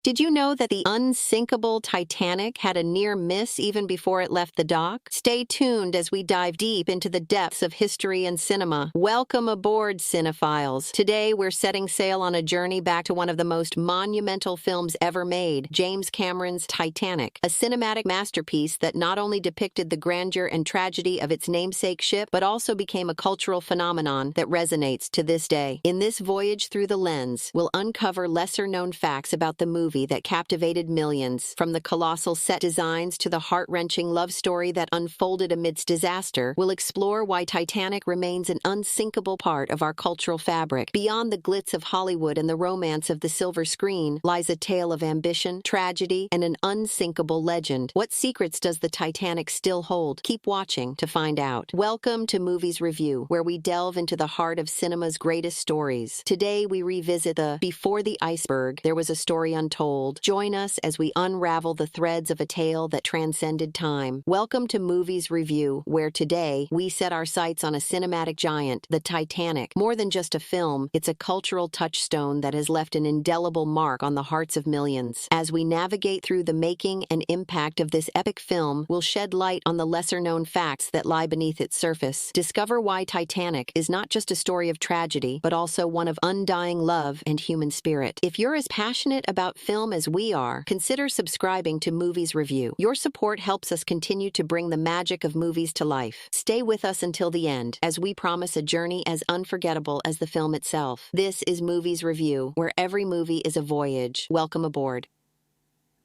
Did you know that the unsinkable Titanic had a near miss even before it left the dock? Stay tuned as we dive deep into the depths of history and cinema. Welcome aboard, cinephiles. Today, we're setting sail on a journey back to one of the most monumental films ever made, James Cameron's Titanic, a cinematic masterpiece that not only depicted the grandeur and tragedy of its namesake ship, but also became a cultural phenomenon that resonates to this day. In this voyage through the lens, we'll uncover lesser-known facts about the movie that captivated millions. From the colossal set designs to the heart-wrenching love story that unfolded amidst disaster, we'll explore why Titanic remains an unsinkable part of our cultural fabric. Beyond the glitz of Hollywood and the romance of the silver screen lies a tale of ambition, tragedy, and an unsinkable legend. What secrets does the Titanic still hold? Keep watching to find out. Welcome to Movies Review, where we delve into the heart of cinema's greatest stories. Today, we revisit the Before the Iceberg, There Was a Story Untold. Join us as we unravel the threads of a tale that transcended time. Welcome to Movies Review, where today we set our sights on a cinematic giant, the Titanic. More than just a film, it's a cultural touchstone that has left an indelible mark on the hearts of millions. As we navigate through the making and impact of this epic film, we'll shed light on the lesser-known facts that lie beneath its surface. Discover why Titanic is not just a story of tragedy, but also one of undying love and human spirit. If you're as passionate about film as we are, consider subscribing to Movies Review. Your support helps us continue to bring the magic of movies to life. Stay with us until the end, as we promise a journey as unforgettable as the film itself. This is Movies Review, where every movie is a voyage. Welcome aboard.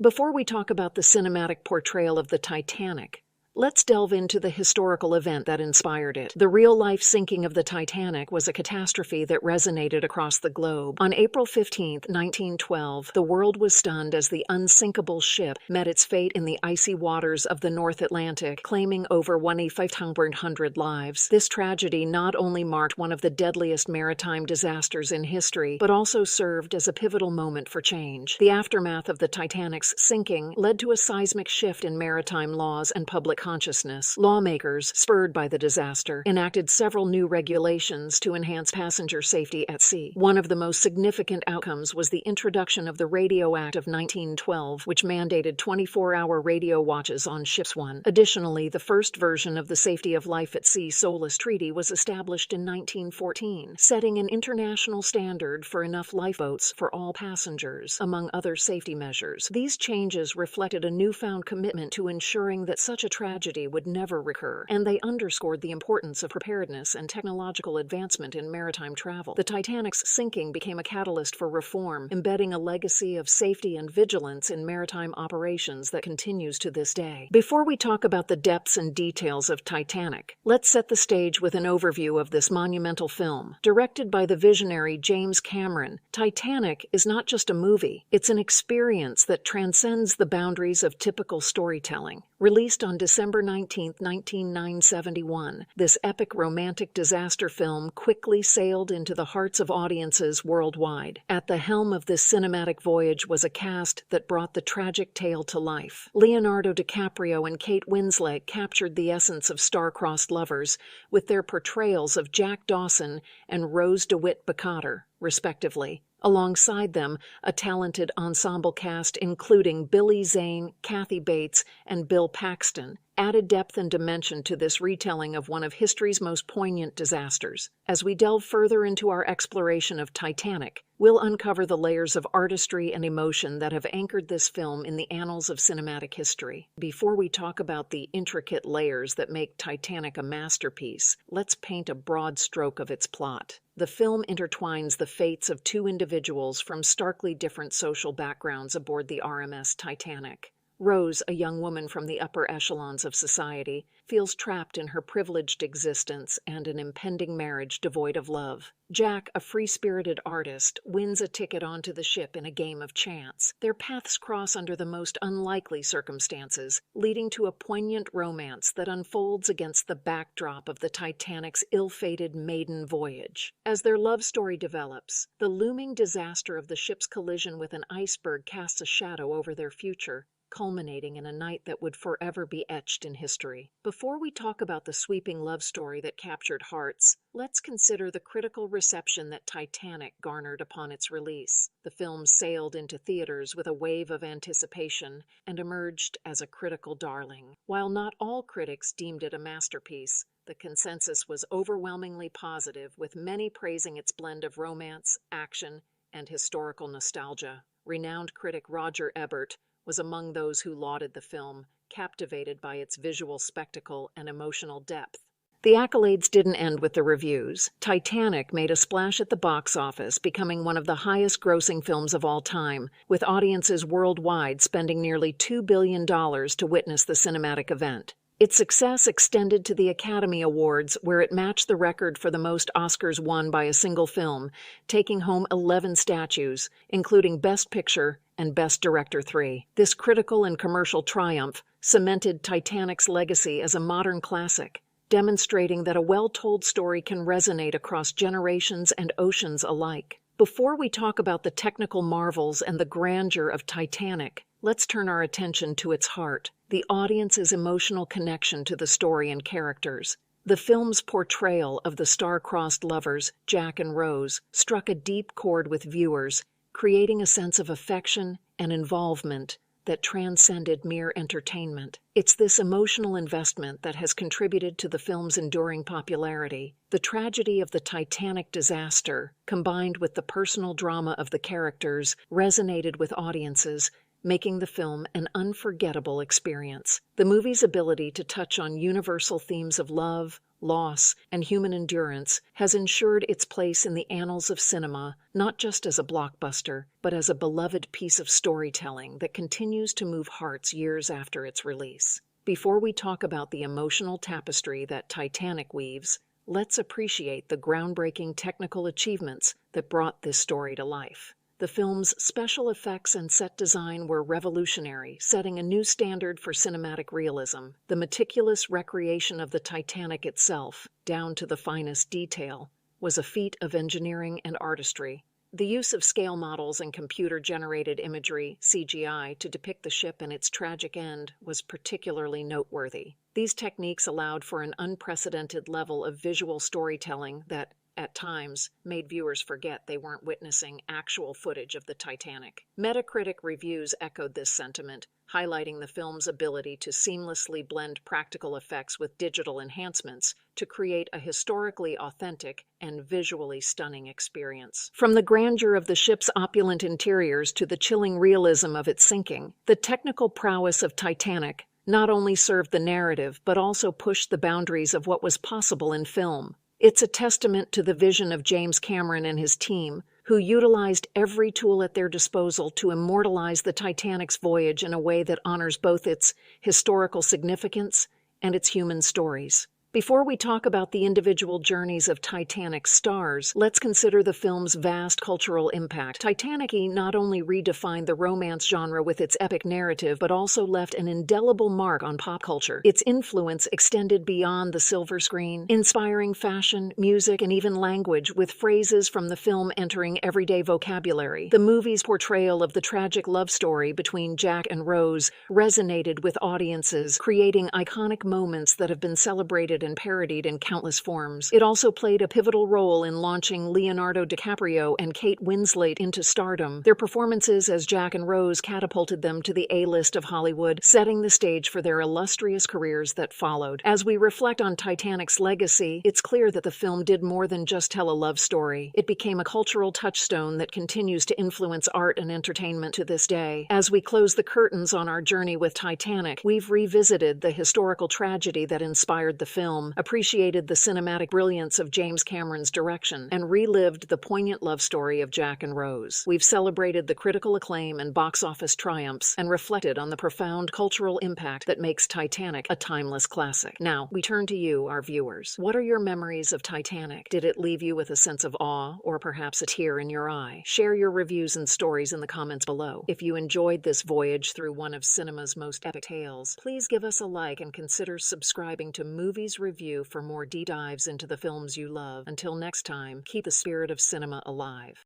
Before we talk about the cinematic portrayal of the Titanic, let's delve into the historical event that inspired it. The real-life sinking of the Titanic was a catastrophe that resonated across the globe. On April 15, 1912, the world was stunned as the unsinkable ship met its fate in the icy waters of the North Atlantic, claiming over 1,500 lives. This tragedy not only marked one of the deadliest maritime disasters in history, but also served as a pivotal moment for change. The aftermath of the Titanic's sinking led to a seismic shift in maritime laws and public consciousness. Lawmakers, spurred by the disaster, enacted several new regulations to enhance passenger safety at sea. One of the most significant outcomes was the introduction of the Radio Act of 1912, which mandated 24-hour radio watches on ships. Additionally, the first version of the Safety of Life at Sea SOLAS Treaty was established in 1914, setting an international standard for enough lifeboats for all passengers, among other safety measures. These changes reflected a newfound commitment to ensuring that such a tragedy would never recur, and they underscored the importance of preparedness and technological advancement in maritime travel. The Titanic's sinking became a catalyst for reform, embedding a legacy of safety and vigilance in maritime operations that continues to this day. Before we talk about the depths and details of Titanic, let's set the stage with an overview of this monumental film. Directed by the visionary James Cameron, Titanic is not just a movie, it's an experience that transcends the boundaries of typical storytelling. Released on December 19, 1971, this epic romantic disaster film quickly sailed into the hearts of audiences worldwide. At the helm of this cinematic voyage was a cast that brought the tragic tale to life. Leonardo DiCaprio and Kate Winslet captured the essence of star-crossed lovers with their portrayals of Jack Dawson and Rose DeWitt Bukater, respectively. Alongside them, a talented ensemble cast including Billy Zane, Kathy Bates, and Bill Paxton added depth and dimension to this retelling of one of history's most poignant disasters. As we delve further into our exploration of Titanic, we'll uncover the layers of artistry and emotion that have anchored this film in the annals of cinematic history. Before we talk about the intricate layers that make Titanic a masterpiece, let's paint a broad stroke of its plot. The film intertwines the fates of two individuals from starkly different social backgrounds aboard the RMS Titanic. Rose, a young woman from the upper echelons of society, feels trapped in her privileged existence and an impending marriage devoid of love. Jack, a free-spirited artist, wins a ticket onto the ship in a game of chance. Their paths cross under the most unlikely circumstances, leading to a poignant romance that unfolds against the backdrop of the Titanic's ill-fated maiden voyage. As their love story develops, the looming disaster of the ship's collision with an iceberg casts a shadow over their future, culminating in a night that would forever be etched in history. Before we talk about the sweeping love story that captured hearts, let's consider the critical reception that Titanic garnered upon its release. The film sailed into theaters with a wave of anticipation and emerged as a critical darling. While not all critics deemed it a masterpiece, the consensus was overwhelmingly positive, with many praising its blend of romance, action, and historical nostalgia. Renowned critic Roger Ebert was among those who lauded the film, captivated by its visual spectacle and emotional depth. The accolades didn't end with the reviews. Titanic made a splash at the box office, becoming one of the highest-grossing films of all time, with audiences worldwide spending nearly $2 billion to witness the cinematic event. Its success extended to the Academy Awards, where it matched the record for the most Oscars won by a single film, taking home 11 statues, including Best Picture and Best Director 3. This critical and commercial triumph cemented Titanic's legacy as a modern classic, demonstrating that a well-told story can resonate across generations and oceans alike. Before we talk about the technical marvels and the grandeur of Titanic, let's turn our attention to its heart, the audience's emotional connection to the story and characters. The film's portrayal of the star-crossed lovers, Jack and Rose, struck a deep chord with viewers, creating a sense of affection and involvement that transcended mere entertainment. It's this emotional investment that has contributed to the film's enduring popularity. The tragedy of the Titanic disaster, combined with the personal drama of the characters, resonated with audiences, making the film an unforgettable experience. The movie's ability to touch on universal themes of love, loss, and human endurance has ensured its place in the annals of cinema, not just as a blockbuster, but as a beloved piece of storytelling that continues to move hearts years after its release. Before we talk about the emotional tapestry that Titanic weaves, let's appreciate the groundbreaking technical achievements that brought this story to life. The film's special effects and set design were revolutionary, setting a new standard for cinematic realism. The meticulous recreation of the Titanic itself, down to the finest detail, was a feat of engineering and artistry. The use of scale models and computer-generated imagery, CGI, to depict the ship and its tragic end was particularly noteworthy. These techniques allowed for an unprecedented level of visual storytelling that, at times, made viewers forget they weren't witnessing actual footage of the Titanic. Metacritic reviews echoed this sentiment, highlighting the film's ability to seamlessly blend practical effects with digital enhancements to create a historically authentic and visually stunning experience. From the grandeur of the ship's opulent interiors to the chilling realism of its sinking, the technical prowess of Titanic not only served the narrative but also pushed the boundaries of what was possible in film. It's a testament to the vision of James Cameron and his team, who utilized every tool at their disposal to immortalize the Titanic's voyage in a way that honors both its historical significance and its human stories. Before we talk about the individual journeys of Titanic's stars, let's consider the film's vast cultural impact. Titanic not only redefined the romance genre with its epic narrative, but also left an indelible mark on pop culture. Its influence extended beyond the silver screen, inspiring fashion, music, and even language, with phrases from the film entering everyday vocabulary. The movie's portrayal of the tragic love story between Jack and Rose resonated with audiences, creating iconic moments that have been celebrated and parodied in countless forms. It also played a pivotal role in launching Leonardo DiCaprio and Kate Winslet into stardom. Their performances as Jack and Rose catapulted them to the A-list of Hollywood, setting the stage for their illustrious careers that followed. As we reflect on Titanic's legacy, it's clear that the film did more than just tell a love story. It became a cultural touchstone that continues to influence art and entertainment to this day. As we close the curtains on our journey with Titanic, we've revisited the historical tragedy that inspired the film, appreciated the cinematic brilliance of James Cameron's direction, and relived the poignant love story of Jack and Rose. We've celebrated the critical acclaim and box office triumphs and reflected on the profound cultural impact that makes Titanic a timeless classic. Now, we turn to you, our viewers. What are your memories of Titanic? Did it leave you with a sense of awe or perhaps a tear in your eye? Share your reviews and stories in the comments below. If you enjoyed this voyage through one of cinema's most epic tales, please give us a like and consider subscribing to Movies Review for more deep dives into the films you love. Until next time, keep the spirit of cinema alive.